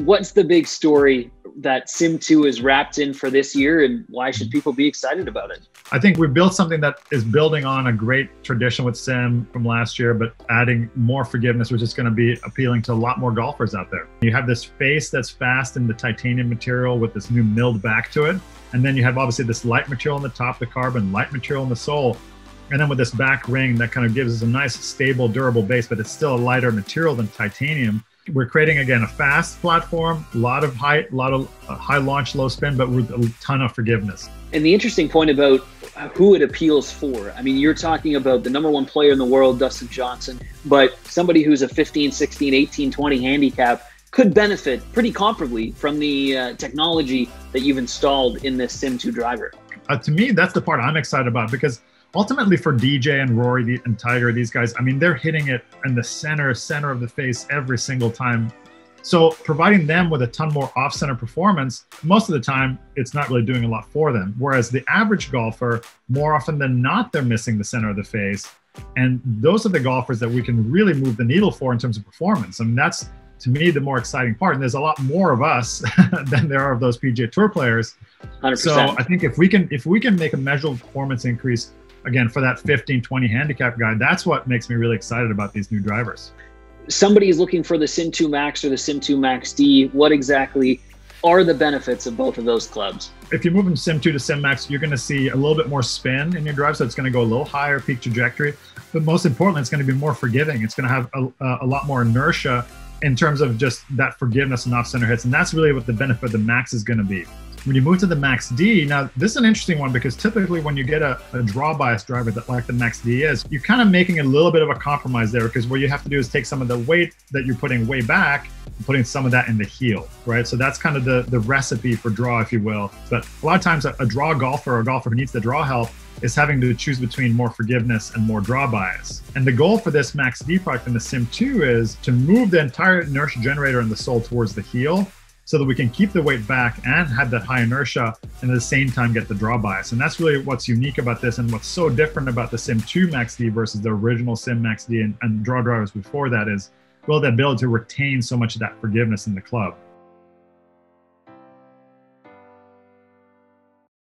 What's the big story that SIM2 is wrapped in for this year, and why should people be excited about it? I think we built something that is building on a great tradition with Sim from last year, but adding more forgiveness, which is going to be appealing to a lot more golfers out there. You have this face that's fast in the titanium material with this new milled back to it. And then you have obviously this light material on the top, the carbon, light material in the sole. And then with this back ring that kind of gives us a nice, stable, durable base, but it's still a lighter material than titanium. We're creating, again, a fast platform, a lot of height, a lot of high launch, low spin, but with a ton of forgiveness. And the interesting point about who it appeals for, I mean, you're talking about the #1 player in the world, Dustin Johnson, but somebody who's a 15, 16, 18, 20 handicap could benefit pretty comparably from the technology that you've installed in this SIM2 driver. To me, that's the part I'm excited about, because ultimately for DJ and Rory and Tiger, these guys, I mean, they're hitting it in the center of the face every single time. So providing them with a ton more off-center performance, most of the time, it's not really doing a lot for them. Whereas the average golfer, more often than not, they're missing the center of the face. And those are the golfers that we can really move the needle for in terms of performance. I mean, that's, to me, the more exciting part. And there's a lot more of us than there are of those PGA Tour players. 100%. So I think if we can make a measurable performance increase, again, for that 15, 20 handicap guy, that's what makes me really excited about these new drivers. Somebody is looking for the SIM2 Max or the SIM2 Max D. What exactly are the benefits of both of those clubs? If you move from SIM2 to SIM Max, you're going to see a little bit more spin in your drive, so it's going to go a little higher peak trajectory. But most importantly, it's going to be more forgiving. It's going to have a lot more inertia in terms of just that forgiveness and off-center hits. And that's really what the benefit of the Max is going to be. When you move to the Max D, now this is an interesting one, because typically when you get a draw bias driver that like the Max D is, you're kind of making a little bit of a compromise there, because what you have to do is take some of the weight that you're putting way back and putting some of that in the heel, right? So that's kind of the recipe for draw, if you will. But a lot of times a draw golfer or a golfer who needs the draw help is having to choose between more forgiveness and more draw bias. And the goal for this Max D product in the SIM2 is to move the entire inertia generator in the sole towards the heel, so that we can keep the weight back and have that high inertia, and at the same time get the draw bias. And that's really what's unique about this, and what's so different about the SIM2 Max D versus the original Sim Max D and draw drivers before that is, well, the ability to retain so much of that forgiveness in the club.